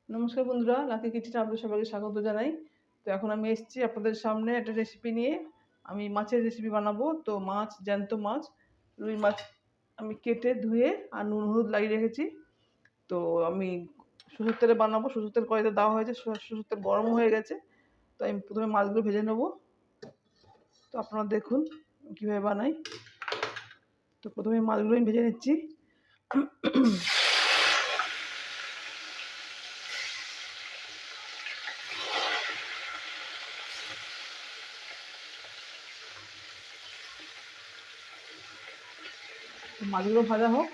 নমস্কার বন্ধুরা, লাকি কিচেনে আপনাদের সবাইকে স্বাগত জানাই। তো এখন আমি এসেছি আপনাদের সামনে একটা রেসিপি নিয়ে। আমি মাছের রেসিপি বানাবো। তো মাছ, জ্যান্ত মাছ, রুই মাছ আমি কেটে ধুয়ে আর নুন হলুদ লাগিয়ে রেখেছি। তো আমি সরষের তেলে বানাবো। সরষের তেল কড়াইতে দেওয়া হয়েছে, সরষের তেল গরম হয়ে গেছে। তো আমি প্রথমে মাছগুলো ভেজে নেবো। তো আপনারা দেখুন কীভাবে বানাই। তো প্রথমে মাছগুলো আমি ভেজে নিচ্ছি। মাছগুলো ভাজা হোক।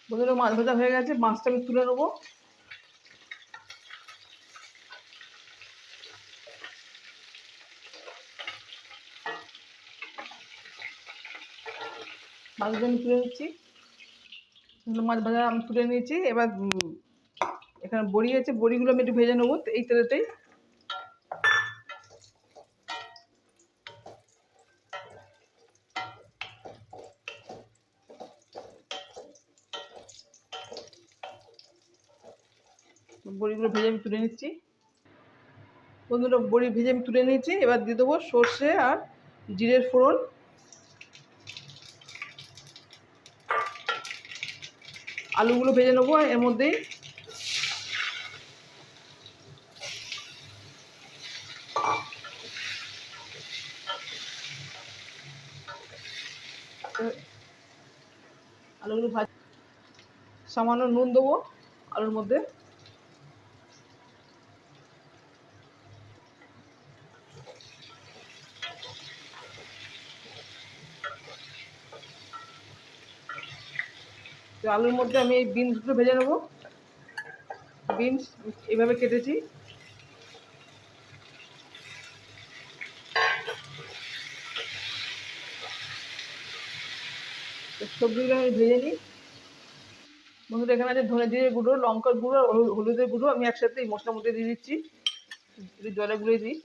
বন্ধুরা, মাছ ভাজা হয়ে গেছে, মাছটা আমি তুলে নেবো। মাছগুলো আমি তুলে নিচ্ছি। মাছ ভাজা আমি তুলে নিয়েছি। এবার এখানে বড়ি আছে, বড়িগুলো আমি একটু ভেজে নেবো এই তেলেতেই। বড়িগুলো ভেজে আমি তুলে নিচ্ছি। বন্ধুরা, বড়ি ভেজে আমি তুলে নিয়েছি। এবার দিয়ে দেবো সর্ষে আর জিরের ফোড়ন। আলুগুলো ভেজে নেবো এর মধ্যেই। আলুগুলো সামান্য নুন দেবো আলুর মধ্যে। তো আলুর মধ্যে আমি এই বিনসগুলো ভেজে নেবো। বিনস এইভাবে কেটেছি। তো সবজিগুলো আমি ভেজে নিই। বন্ধুরা, এখানে আছে ধনে জিরে গুঁড়ো, লঙ্কার গুঁড়ো, হলুদের গুঁড়ো। আমি একসাথে এই মশলার মধ্যে দিয়ে দিচ্ছি। একটু জলে গুলিয়ে দিই।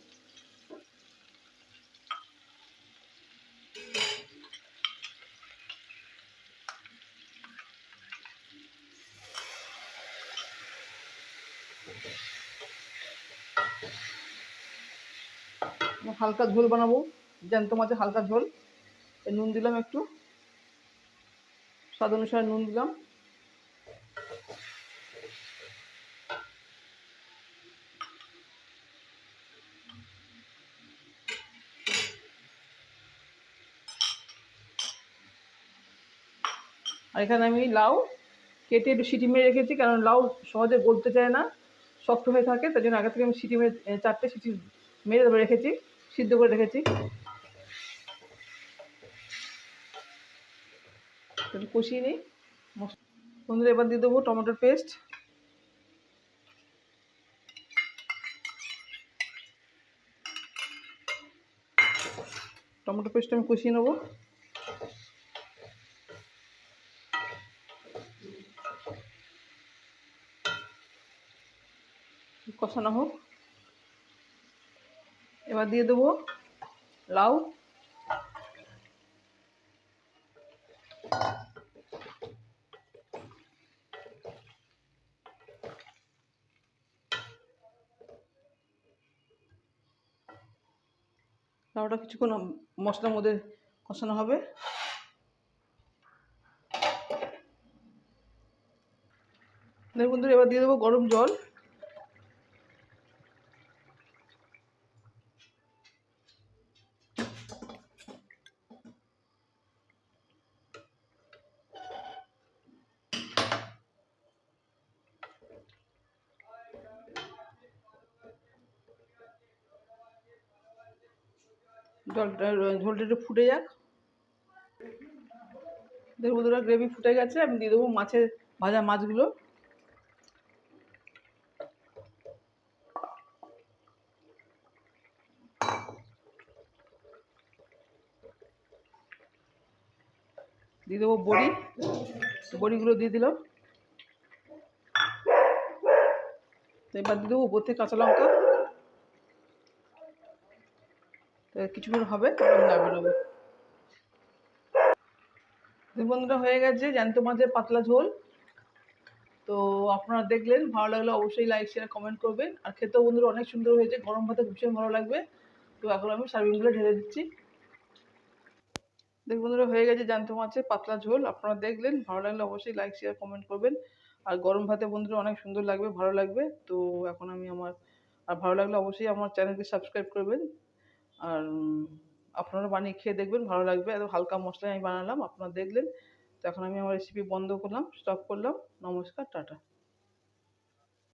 হালকা ঝোল বানাবো, জ্যান্ত মাছের হালকা ঝোল। নুন দিলাম একটু, স্বাদ অনুসারে নুন দিলাম। আর এখানে আমি লাউ কেটে একটু সিটি মেরে রেখেছি, কারণ লাউ সহজে গলতে চায় না, শক্ত হয়ে থাকে। তার জন্য আগে থেকে আমি সিটি মেরে 4টে সিটি মেরে রেখেছি, সিদ্ধ করে রেখেছি। কষিয়ে নিই। বন্ধুরা, এবার দিয়ে দেবো টমেটোর পেস্ট। টমেটো পেস্ট আমি কষিয়ে নেবো। কষানো হোক। এবার দিয়ে দেবো লাউ। লাউটা কিছুক্ষণ মশলার মধ্যে কষানো হবে। দেখুন বন্ধুরা, এবার দিয়ে দেবো গরম জল। ঝোলটা একটু ফুটে যাক। দেখুন বন্ধুরা, গ্রেভি ফুটে গেছে। আমি দিয়ে দেবো মাছের ভাজা মাছগুলো। দিয়ে দেবো বড়ি, বড়িগুলো দিয়ে দিলাম। এবার দিয়ে দেবো উপর থেকে কাঁচা লঙ্কা। তো কিছুক্ষণ হবে, নামিয়ে নেবো। বন্ধুরা, হয়ে গেছে জ্যান্ত মাছের পাতলা ঝোল। তো আপনারা দেখলেন, ভালো লাগলে অবশ্যই লাইক শেয়ার কমেন্ট করবেন। আর খেতেও বন্ধুরা অনেক সুন্দর হয়েছে, গরম ভাতে ভীষণ ভালো লাগবে। তো এখন আমি সার্ভিংগুলো ঢেলে দিচ্ছি। দেখুন বন্ধুরা, হয়ে গেছে জ্যান্ত মাছের পাতলা ঝোল। আপনারা দেখলেন, ভালো লাগলে অবশ্যই লাইক শেয়ার কমেন্ট করবেন। আর গরম ভাতে বন্ধুরা অনেক সুন্দর লাগবে, ভালো লাগবে। তো এখন আমি আর ভালো লাগলে অবশ্যই আমার চ্যানেলকে সাবস্ক্রাইব করবেন। আর আপনারা বানিয়ে খেয়ে দেখবেন, ভালো লাগবে। এত হালকা মশলায় আমি বানালাম, আপনারা দেখলেন। তো এখন আমি আমার রেসিপি বন্ধ করলাম, স্টপ করলাম। নমস্কার, টাটা।